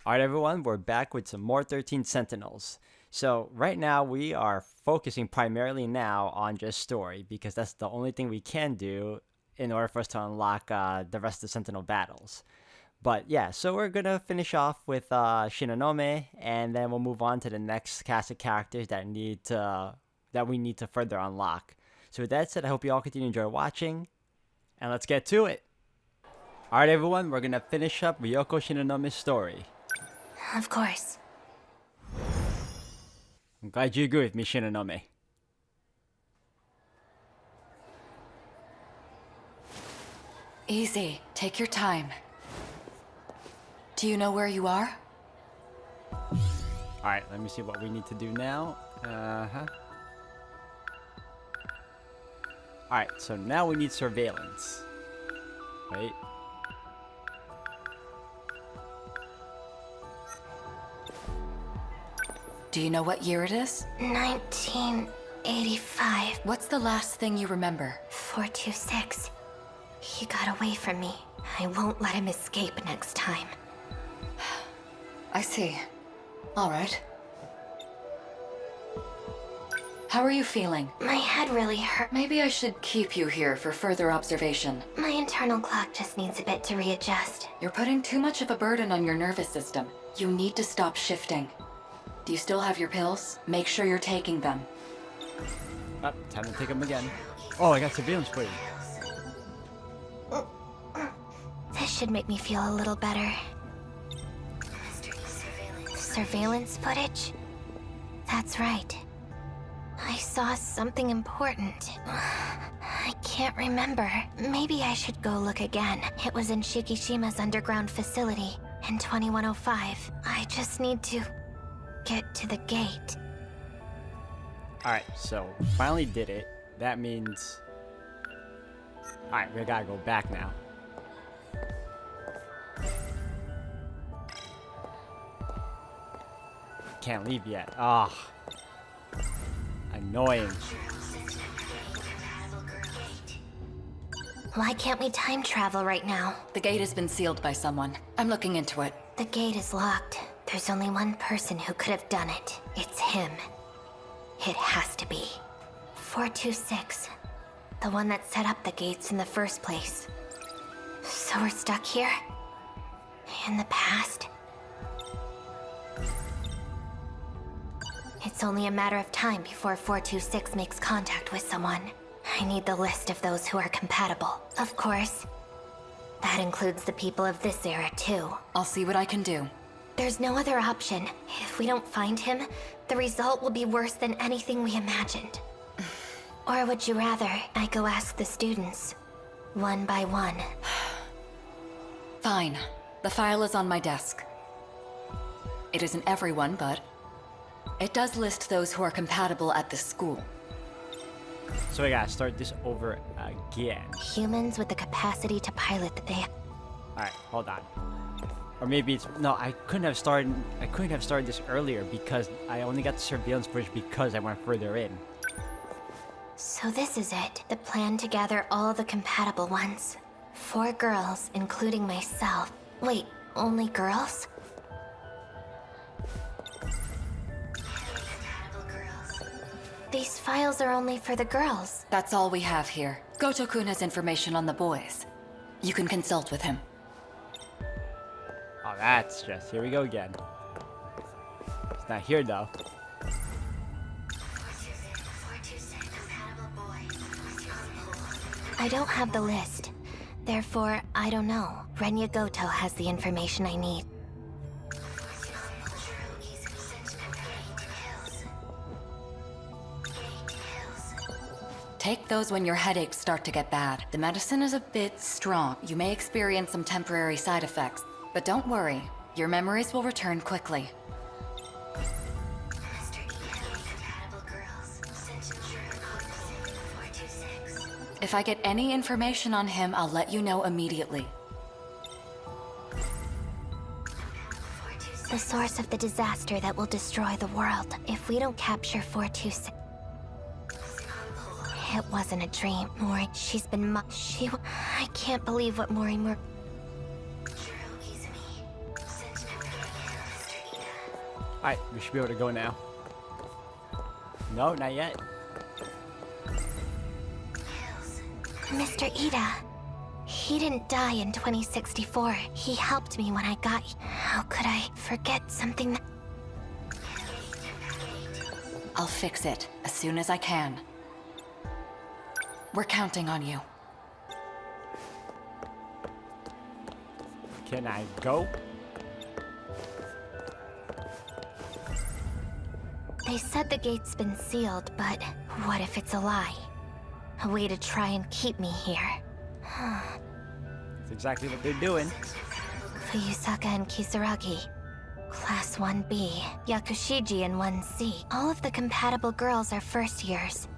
Alright everyone, we're back with some more 13 Sentinels. So right now we are focusing primarily now on just story because that's the only thing we can do in order for us to unlock the rest of the Sentinel battles. But yeah, so we're gonna finish off with Shinonome, and then we'll move on to the next cast of characters that we need to further unlock. So with that said, I hope you all continue to enjoy watching, and let's get to it. Alright everyone, we're gonna finish up Ryoko Shinonome's story. Of course. I'm glad you agree with me, Shinonome. Easy. Take your time. Do you know where you are? Alright, let me see what we need to do now. Alright, so now we need surveillance. Wait. Do you know what year it is? 1985. What's the last thing you remember? 426. He got away from me. I won't let him escape next time. I see. All right. How are you feeling? My head really hurt. Maybe I should keep you here for further observation. My internal clock just needs a bit to readjust. You're putting too much of a burden on your nervous system. You need to stop shifting. Do you still have your pills? Make sure you're taking them. Oh, time to take them again. Oh, I got surveillance footage. This should make me feel a little better. Surveillance footage? That's right. I saw something important. I can't remember. Maybe I should go look again. It was in Shikishima's underground facility in 2105. I just need to get to the gate. Alright, so finally did it. That means... Alright, we gotta go back now. Can't leave yet. Ah. Annoying. Why can't we time travel right now? The gate has been sealed by someone. I'm looking into it. The gate is locked. There's only one person who could have done it. It's him. It has to be 426. The one that set up the gates in the first place. So we're stuck here? In the past? It's only a matter of time before 426 makes contact with someone. I need the list of those who are compatible. Of course. That includes the people of this era, too. I'll see what I can do. There's no other option. If we don't find him, the result will be worse than anything we imagined. Or would you rather I go ask the students, one by one? Fine. The file is on my desk. It isn't everyone, but it does list those who are compatible at this school. So we gotta start this over again. Humans with the capacity to pilot the they... Alright, hold on. Or maybe it's... No, I couldn't have started this earlier because I only got the surveillance footage because I went further in. So this is it. The plan to gather all the compatible ones. 4 girls, including myself. Wait, only girls? These files are only for the girls. That's all we have here. Goto-kun has information on the boys. You can consult with him. Oh, that's just... Here we go again. It's not here, though. I don't have the list. Therefore, I don't know. Renya Goto has the information I need. Take those when your headaches start to get bad. The medicine is a bit strong. You may experience some temporary side effects, but don't worry. Your memories will return quickly. If I get any information on him, I'll let you know immediately. The source of the disaster that will destroy the world. If we don't capture 426... It wasn't a dream. Mori, she's been I can't believe what Mori Alright, we should be able to go now. No, not yet. Mr. Ida. He didn't die in 2064. He helped me when I got... How could I forget something that... I'll fix it as soon as I can. We're counting on you. Can I go? They said the gate's been sealed, but what if it's a lie? A way to try and keep me here. That's exactly what they're doing. Fuyusaka and Kisaragi. Class 1B, Yakushiji and 1C. All of the compatible girls are first years.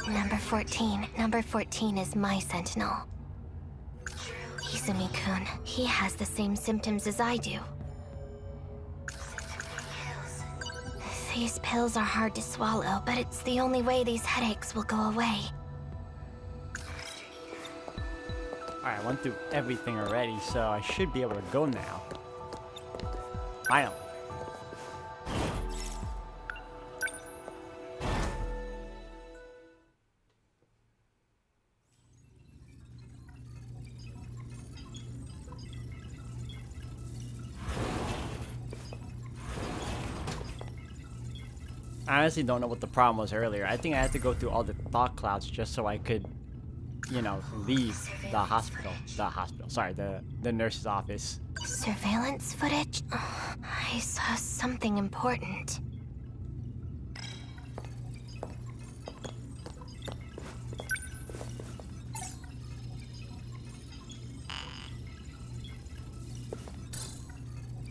Number 14. Number 14 is my Sentinel. Izumi-kun. He has the same symptoms as I do. These pills are hard to swallow, but it's the only way these headaches will go away. Alright, I went through everything already, so I should be able to go now. Finally. I honestly don't know what the problem was earlier. I think I had to go through all the thought clouds just so I could, you know, leave the hospital. Sorry, the nurse's office. Surveillance footage? Oh, I saw something important.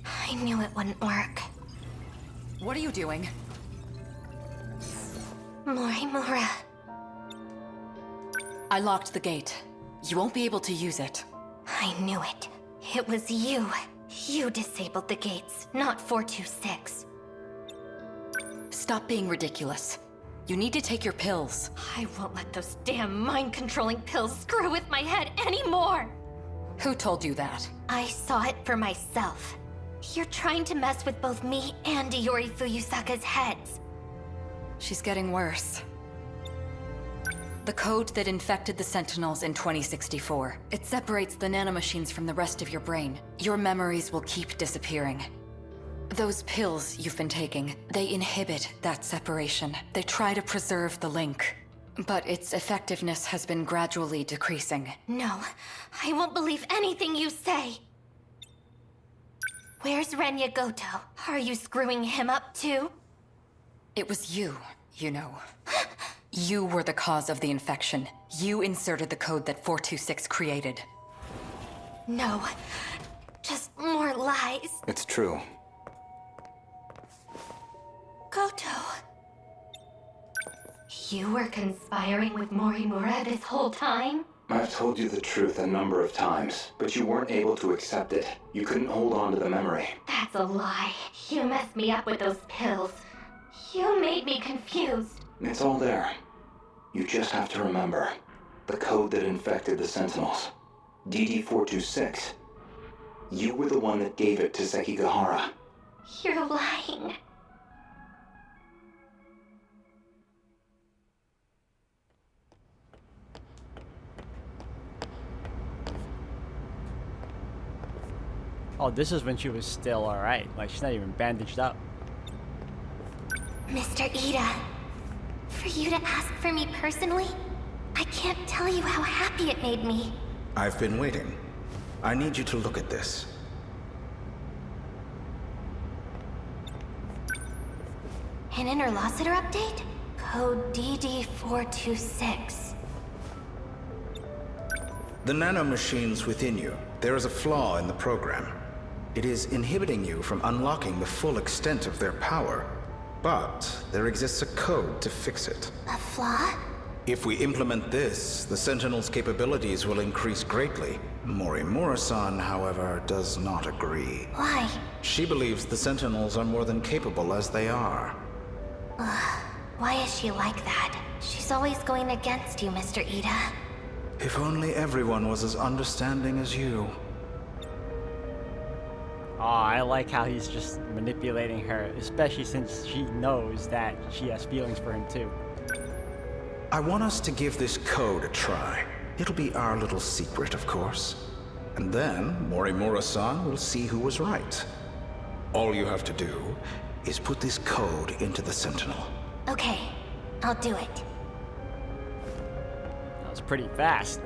I knew it wouldn't work. What are you doing? Morimura. I locked the gate. You won't be able to use it. I knew it. It was you. You disabled the gates, not 426. Stop being ridiculous. You need to take your pills. I won't let those damn mind-controlling pills screw with my head anymore! Who told you that? I saw it for myself. You're trying to mess with both me and Iori Fuyusaka's heads. She's getting worse. The code that infected the Sentinels in 2064. It separates the nanomachines from the rest of your brain. Your memories will keep disappearing. Those pills you've been taking, they inhibit that separation. They try to preserve the link. But its effectiveness has been gradually decreasing. No, I won't believe anything you say! Where's Renya Goto? Are you screwing him up too? It was you, you know. You were the cause of the infection. You inserted the code that 426 created. No, just more lies. It's true. Goto. You were conspiring with Morimura this whole time? I've told you the truth a number of times, but you weren't able to accept it. You couldn't hold on to the memory. That's a lie. You messed me up with those pills. You made me confused. It's all there. You just have to remember. The code that infected the Sentinels. DD-426. You were the one that gave it to Sekigahara. You're lying. Oh, this is when she was still alright. Like, she's not even bandaged up. Mr. Ida, for you to ask for me personally, I can't tell you how happy it made me. I've been waiting. I need you to look at this. An interlocutor update? Code DD-426. The nanomachines within you, there is a flaw in the program. It is inhibiting you from unlocking the full extent of their power. But there exists a code to fix it. A flaw? If we implement this, the Sentinel's capabilities will increase greatly. Morimura-san, however, does not agree. Why? She believes the Sentinels are more than capable as they are. Why is she like that? She's always going against you, Mr. Ida. If only everyone was as understanding as you. Oh, I like how he's just manipulating her, especially since she knows that she has feelings for him too. I want us to give this code a try. It'll be our little secret, of course. And then Morimura-san will see who was right. All you have to do is put this code into the Sentinel. Okay, I'll do it. That was pretty fast.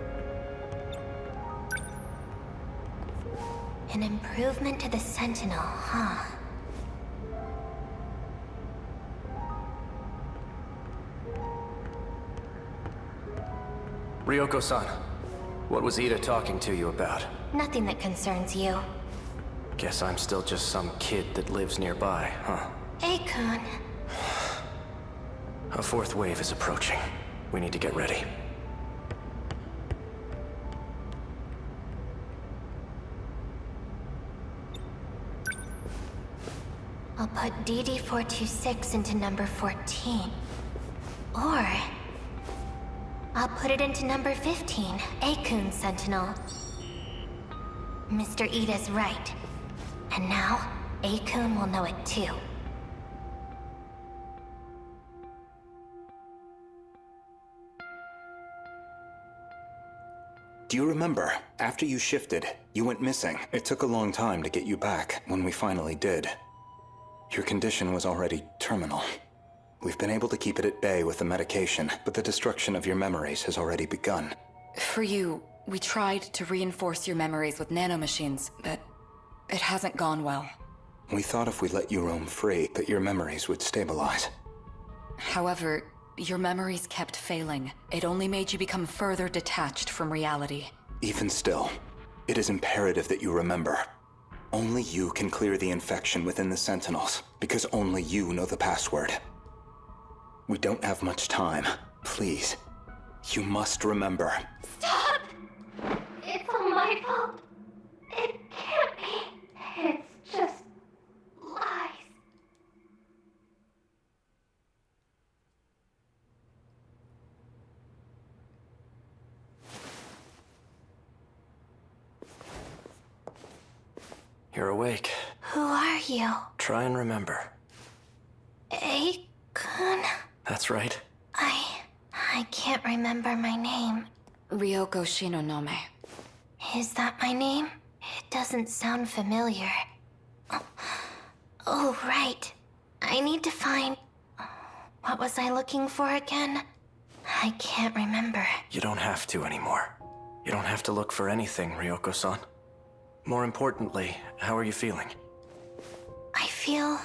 An improvement to the Sentinel, huh? Ryoko-san, what was Ida talking to you about? Nothing that concerns you. Guess I'm still just some kid that lives nearby, huh? Akun. A fourth wave is approaching. We need to get ready. I'll put DD426 into number 14. Or... I'll put it into number 15, Akun Sentinel. Mr. Ida's right. And now, Akun will know it too. Do you remember? After you shifted, you went missing. It took a long time to get you back, when we finally did. Your condition was already terminal. We've been able to keep it at bay with the medication, but the destruction of your memories has already begun. For you, we tried to reinforce your memories with nanomachines, but it hasn't gone well. We thought if we let you roam free, that your memories would stabilize. However, your memories kept failing. It only made you become further detached from reality. Even still, it is imperative that you remember. Only you can clear the infection within the Sentinels, because only you know the password. We don't have much time. Please. You must remember. Stop! It's all my fault. It can't be. It's just... lies. You're awake. Who are you? Try and remember. Akun? That's right. I can't remember my name. Ryoko Shinonome. Is that my name? It doesn't sound familiar. Oh, right. I need to find... What was I looking for again? I can't remember. You don't have to anymore. You don't have to look for anything, Ryoko-san. More importantly, how are you feeling? I feel...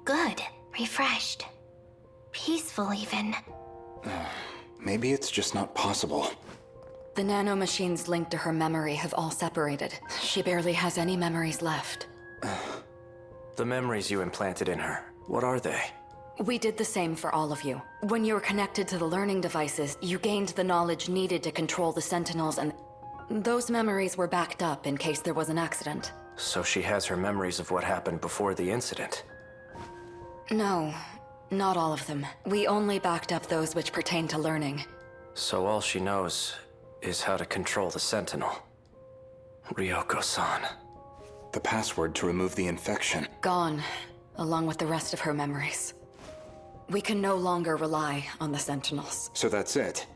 good. Refreshed. Peaceful, even. Maybe it's just not possible. The nanomachines linked to her memory have all separated. She barely has any memories left. The memories you implanted in her, what are they? We did the same for all of you. When you were connected to the learning devices, you gained the knowledge needed to control the Sentinels, and those memories were backed up in case there was an accident. So she has her memories of what happened before the incident. No, not all of them. We only backed up those which pertain to learning. So all she knows is how to control the Sentinel. Ryoko-san. The password to remove the infection. Gone, along with the rest of her memories. We can no longer rely on the Sentinels. So that's it?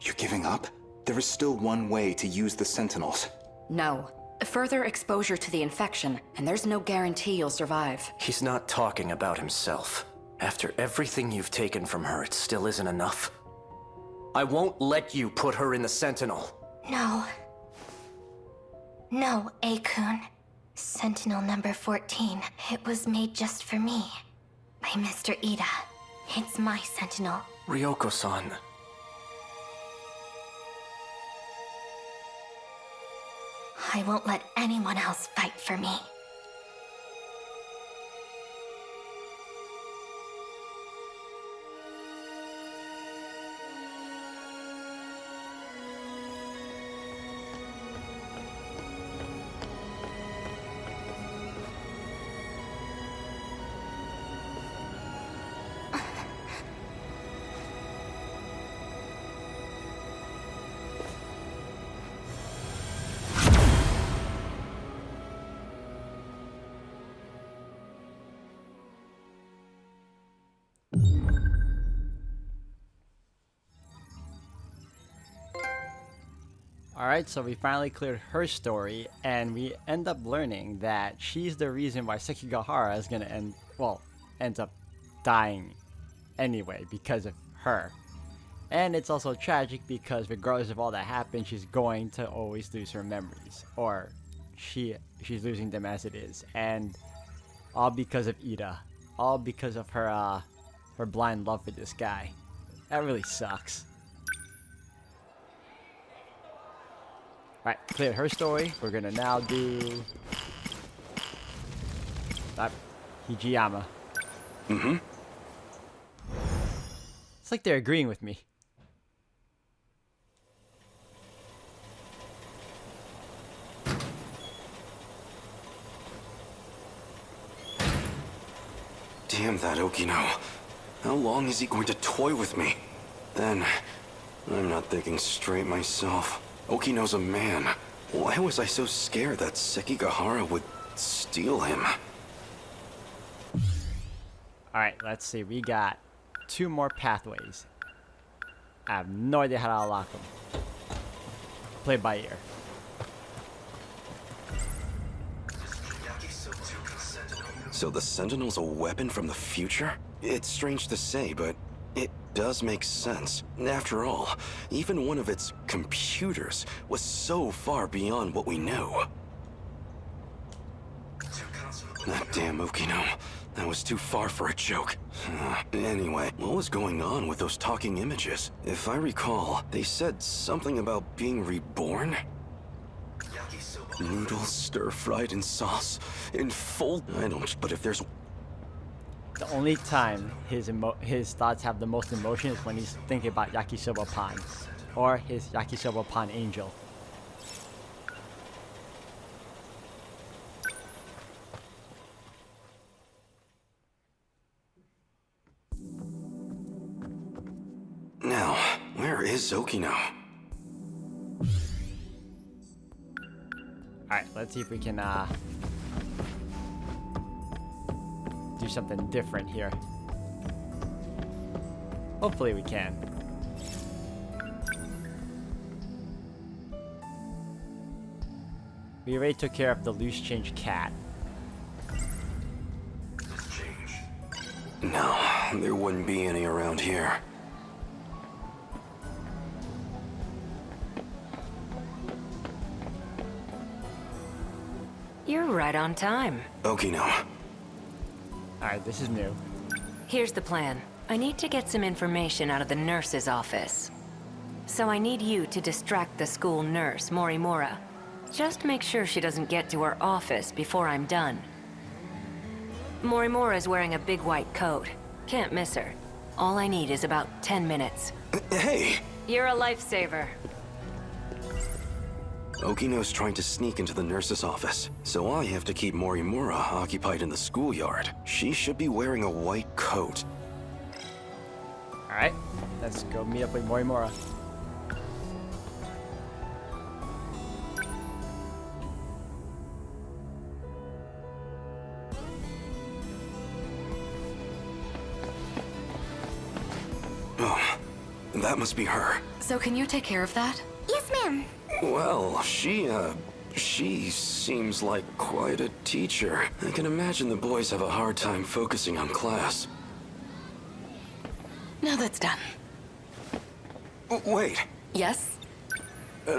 You're giving up? There is still one way to use the Sentinels. No. Further exposure to the infection, and there's no guarantee you'll survive. He's not talking about himself. After everything you've taken from her, it still isn't enough. I won't let you put her in the Sentinel. No. No, Akun. Sentinel number 14. It was made just for me. By Mr. Ida. It's my Sentinel. Ryoko-san. I won't let anyone else fight for me. Alright, so we finally cleared her story, and we end up learning that she's the reason why Sekigahara is gonna ends up dying anyway because of her. And it's also tragic because regardless of all that happened, she's going to always lose her memories. Or she's losing them as it is. And all because of Ida. All because of her her blind love for this guy. That really sucks. Alright, cleared her story. We're gonna now do Hijiyama. Mm-hmm. It's like they're agreeing with me. Damn that Okino. How long is he going to toy with me? Then, I'm not thinking straight myself. Okino's a man. Why was I so scared that Sekigahara would steal him? Alright, let's see. We got 2 more pathways. I have no idea how to unlock them. Play by ear. So the Sentinel's a weapon from the future? It's strange to say, but it does make sense. After all, even one of its computers was so far beyond what we knew. That damn Okino. That was too far for a joke. Anyway, what was going on with those talking images? If I recall, they said something about being reborn? Noodles stir-fried in sauce, in full... I don't... But if there's... The only time his thoughts have the most emotion is when he's thinking about Yakisoba Pan. Or his Yakisoba Pan angel. Now, where is Okino? Alright, let's see if we can do something different here. Hopefully we can. We already took care of the loose change cat. No, there wouldn't be any around here. You're right on time. Okino. Alright, this is new. Here's the plan. I need to get some information out of the nurse's office. So I need you to distract the school nurse, Morimura. Just make sure she doesn't get to her office before I'm done. Morimura's wearing a big white coat. Can't miss her. All I need is about 10 minutes. Hey! You're a lifesaver. Okino's trying to sneak into the nurse's office, so I have to keep Morimura occupied in the schoolyard. She should be wearing a white coat. Alright, let's go meet up with Morimura. Oh, that must be her. So can you take care of that? Yes, ma'am. Well, she seems like quite a teacher. I can imagine the boys have a hard time focusing on class. Now that's done. Wait. Yes? There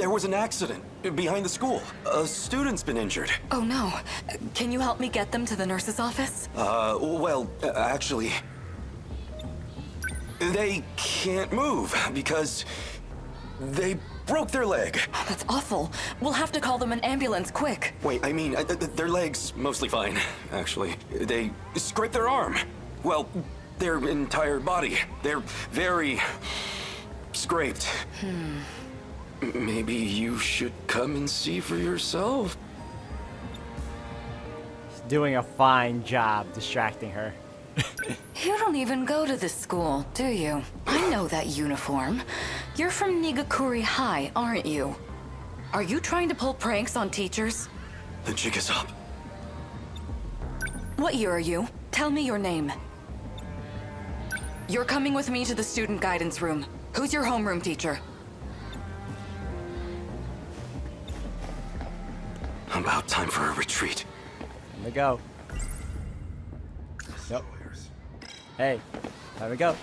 was an accident behind the school. A student's been injured. Oh no. Can you help me get them to the nurse's office? Actually, they can't move because they broke their leg. Oh, that's awful. We'll have to call them an ambulance, quick. Wait, I mean, their leg's mostly fine, actually. They scraped their arm. Well, their entire body. They're very scraped. Maybe you should come and see for yourself. He's doing a fine job distracting her. You don't even go to this school, do you? I know that uniform. You're from Nigakuri High, aren't you? Are you trying to pull pranks on teachers? The jig is up. What year are you? Tell me your name. You're coming with me to the student guidance room. Who's your homeroom teacher? About time for a retreat. Time to go. Yep. Hey, time to go.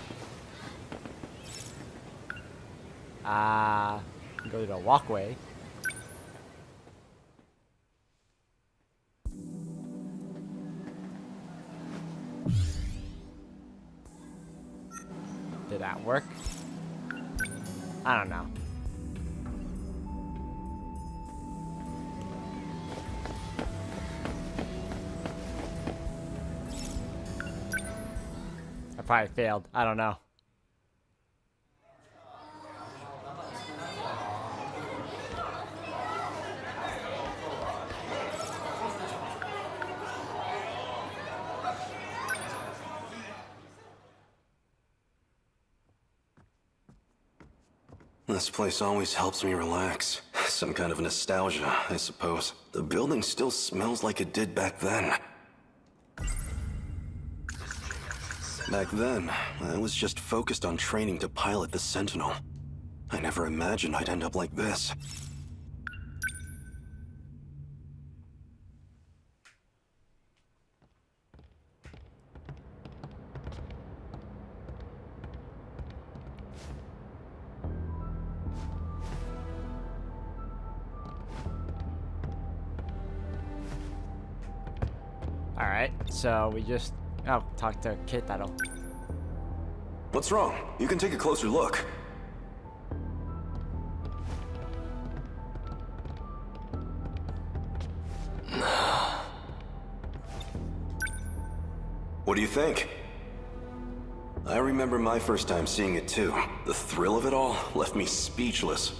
Go to the walkway. Did that work? I don't know. I probably failed. I don't know. This place always helps me relax. Some kind of nostalgia, I suppose. The building still smells like it did back then. Back then, I was just focused on training to pilot the Sentinel. I never imagined I'd end up like this. Alright, so we just... Oh, talk to Keitaro. What's wrong? You can take a closer look. What do you think? I remember my first time seeing it too. The thrill of it all left me speechless.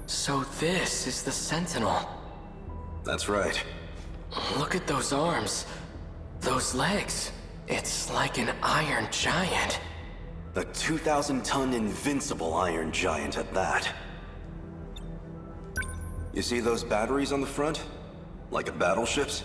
So this is the Sentinel. That's right. Look at those arms. Those legs. It's like an iron giant. A 2,000-ton invincible iron giant at that. You see those batteries on the front? Like a battleship's?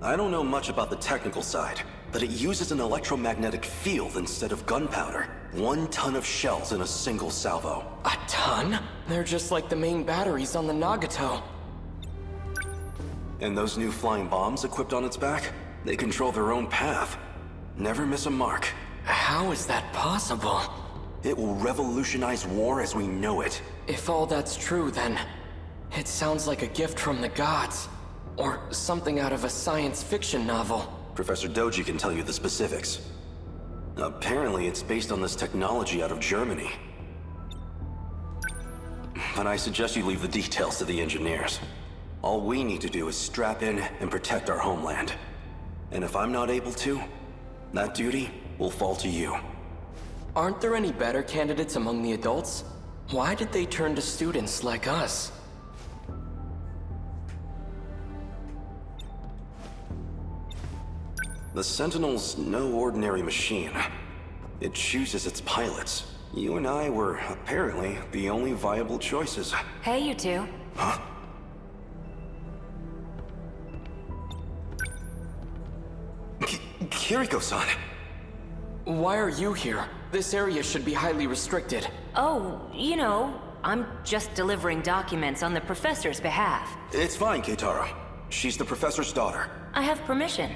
I don't know much about the technical side, but it uses an electromagnetic field instead of gunpowder. 1 ton of shells in a single salvo. A ton? They're just like the main batteries on the Nagato. And those new flying bombs equipped on its back? They control their own path. Never miss a mark. How is that possible? It will revolutionize war as we know it. If all that's true, then it sounds like a gift from the gods. Or something out of a science fiction novel. Professor Doji can tell you the specifics. Apparently, it's based on this technology out of Germany. But I suggest you leave the details to the engineers. All we need to do is strap in and protect our homeland. And if I'm not able to, that duty will fall to you. Aren't there any better candidates among the adults? Why did they turn to students like us? The Sentinel's no ordinary machine. It chooses its pilots. You and I were apparently the only viable choices. Hey, you two. Huh? Kiriko-san! Why are you here? This area should be highly restricted. Oh, you know, I'm just delivering documents on the professor's behalf. It's fine, Keitaro. She's the professor's daughter. I have permission.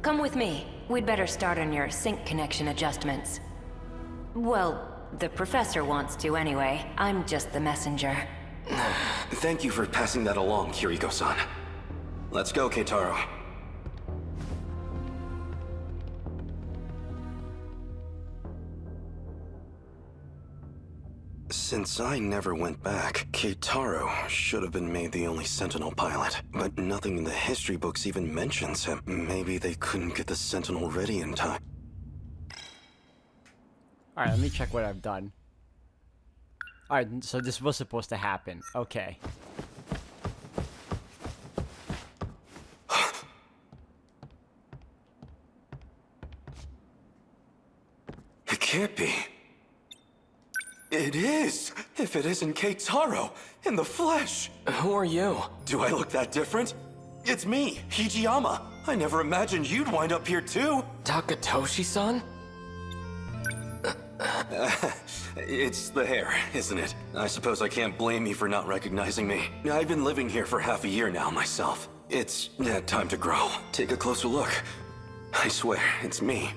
Come with me. We'd better start on your sync connection adjustments. Well, the professor wants to anyway. I'm just the messenger. Thank you for passing that along, Kiriko-san. Let's go, Keitaro. Since I never went back, Keitaro should have been made the only Sentinel pilot. But nothing in the history books even mentions him. Maybe they couldn't get the Sentinel ready in time. Alright, let me check what I've done. Alright, so this was supposed to happen. Okay. It can't be. It is! If it isn't Keitaro, in the flesh! Who are you? Do I look that different? It's me, Hijiyama. I never imagined you'd wind up here too. Takatoshi-san? It's the hair, isn't it? I suppose I can't blame you for not recognizing me. I've been living here for half a year now myself. It's time to grow. Take a closer look. I swear, it's me.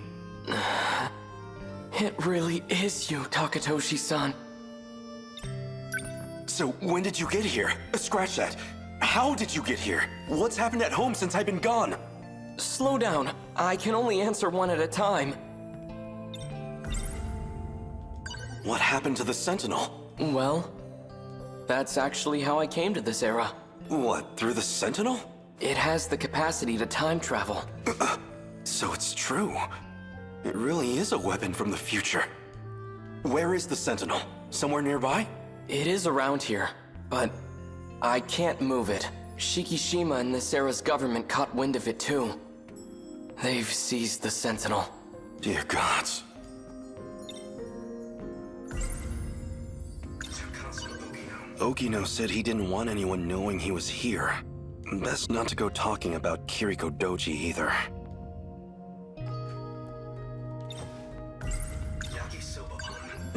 It really is you, Takatoshi-san. So, when did you get here? Scratch that. How did you get here? What's happened at home since I've been gone? Slow down. I can only answer one at a time. What happened to the Sentinel? Well, that's actually how I came to this era. What, through the Sentinel? It has the capacity to time travel. So it's true. It really is a weapon from the future. Where is the Sentinel? Somewhere nearby? It is around here, but I can't move it. Shikishima and this era's government caught wind of it too. They've seized the Sentinel. Dear gods. Okino said he didn't want anyone knowing he was here. Best not to go talking about Kiriko Doji either.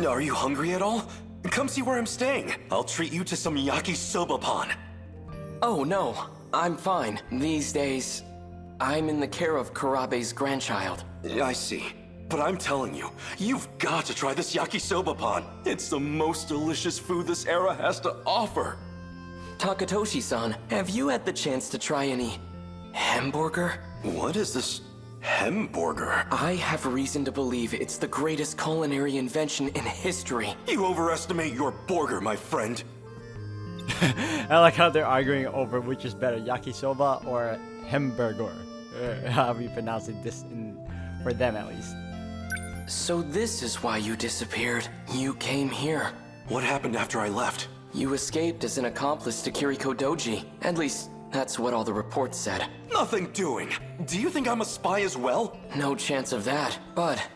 Are you hungry at all? Come see where I'm staying. I'll treat you to some yakisoba-pan. Oh no, I'm fine. These days, I'm in the care of Kurabe's grandchild. I see. But I'm telling you, you've got to try this yakisoba-pan. It's the most delicious food this era has to offer. Takatoshi-san, have you had the chance to try any hamburger? What is this hamburger? I have reason to believe it's the greatest culinary invention in history. You overestimate your burger, my friend. I like how they're arguing over which is better, yakisoba or hamburger. However you pronounce it, for them at least. So this is why you disappeared. You came here. What happened after I left? You escaped as an accomplice to Kiriko Doji. At least, that's what all the reports said. Nothing doing. Do you think I'm a spy as well? No chance of that. But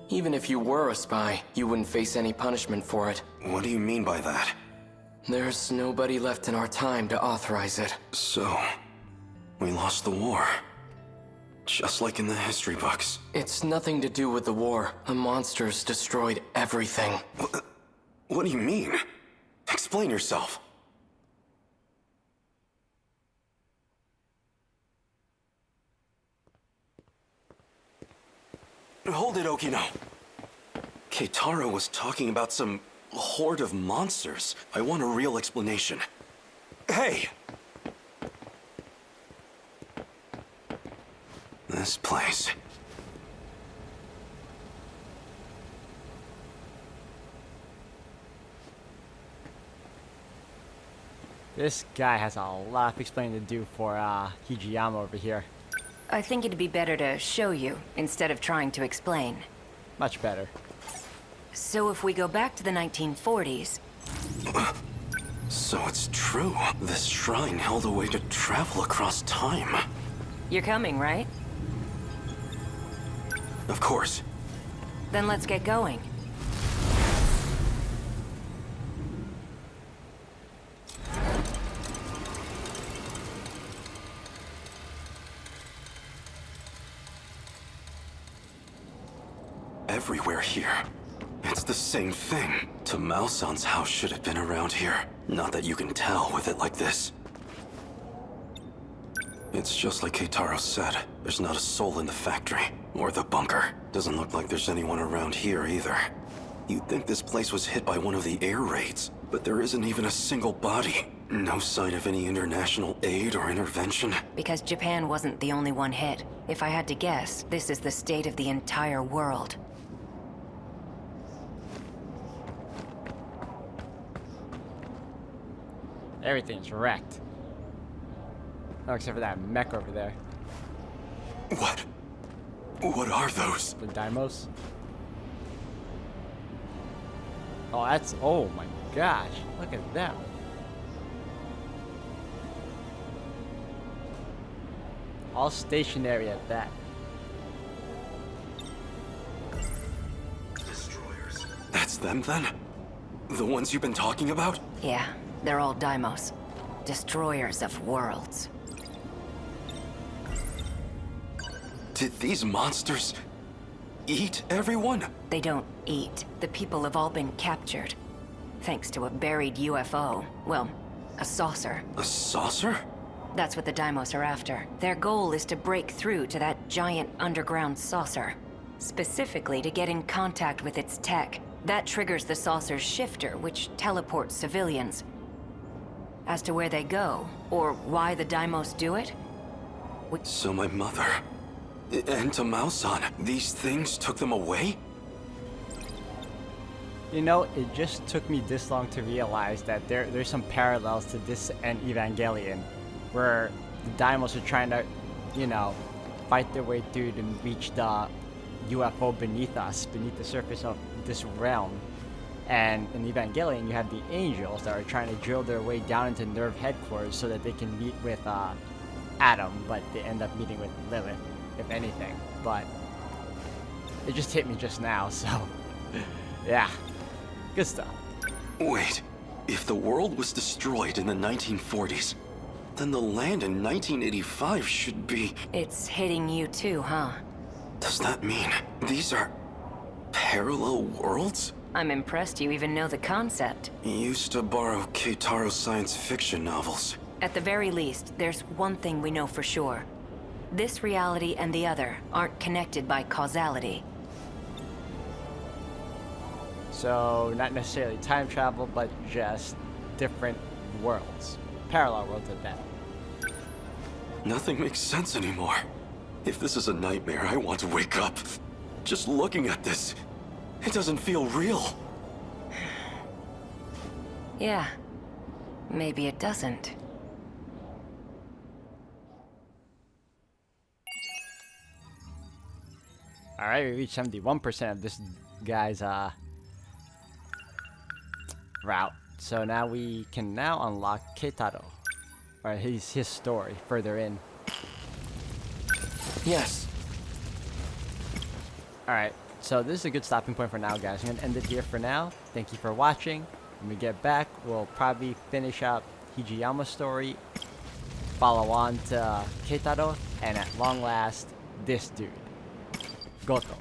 even if you were a spy, you wouldn't face any punishment for it. What do you mean by that? There's nobody left in our time to authorize it. So, we lost the war. Just like in the history books. It's nothing to do with the war. The monsters destroyed everything. What do you mean? Explain yourself. Hold it, Okino. Keitaro was talking about some horde of monsters. I want a real explanation. Hey! This place. This guy has a lot of explaining to do for Hijiyama over here. I think it'd be better to show you instead of trying to explain. Much better. So if we go back to the 1940s... So it's true. This shrine held a way to travel across time. You're coming, right? Of course. Then let's get going. Everywhere here. It's the same thing. Tamao-san's house should have been around here. Not that you can tell with it like this. It's just like Keitaro said. There's not a soul in the factory. Or the bunker. Doesn't look like there's anyone around here either. You'd think this place was hit by one of the air raids, but there isn't even a single body. No sign of any international aid or intervention. Because Japan wasn't the only one hit. If I had to guess, this is the state of the entire world. Everything's wrecked. Oh, except for that mech over there. What? What are those? The Daimos. Oh, that's... Oh my gosh. Look at them. All stationary at that. Destroyers. That's them then? The ones you've been talking about? Yeah, they're all Daimos. Destroyers of worlds. Did these monsters eat everyone? They don't eat. The people have all been captured. Thanks to a buried UFO. Well, a saucer. A saucer? That's what the Deimos are after. Their goal is to break through to that giant underground saucer. Specifically to get in contact with its tech. That triggers the saucer's shifter, which teleports civilians. As to where they go, or why the Deimos do it? So my mother... and Tamao-san, these things took them away? You know, it just took me this long to realize that there's some parallels to this and Evangelion, where the Deimos are trying to, you know, fight their way through to reach the UFO beneath us, beneath the surface of this realm. And in Evangelion, you have the angels that are trying to drill their way down into Nerve headquarters so that they can meet with Adam, but they end up meeting with Lilith, if anything. But it just hit me just now, so yeah, good stuff. Wait, if the world was destroyed in the 1940s, then the land in 1985 should be... It's hitting you too, huh? Does that mean these are parallel worlds? I'm impressed you even know the concept. Used to borrow Keitaro's science fiction novels. At the very least, there's one thing we know for sure. This reality and the other aren't connected by causality. So, not necessarily time travel, but just different worlds. Parallel worlds at that. Nothing makes sense anymore. If this is a nightmare, I want to wake up. Just looking at this, it doesn't feel real. Yeah. Maybe it doesn't. Alright, we reached 71% of this guy's route. So now we can now unlock Keitaro. Or his story further in. Yes. Alright, so this is a good stopping point for now, guys. I'm going to end it here for now. Thank you for watching. When we get back, we'll probably finish up Hijiyama's story, follow on to Keitaro, and at long last, this dude, Goto.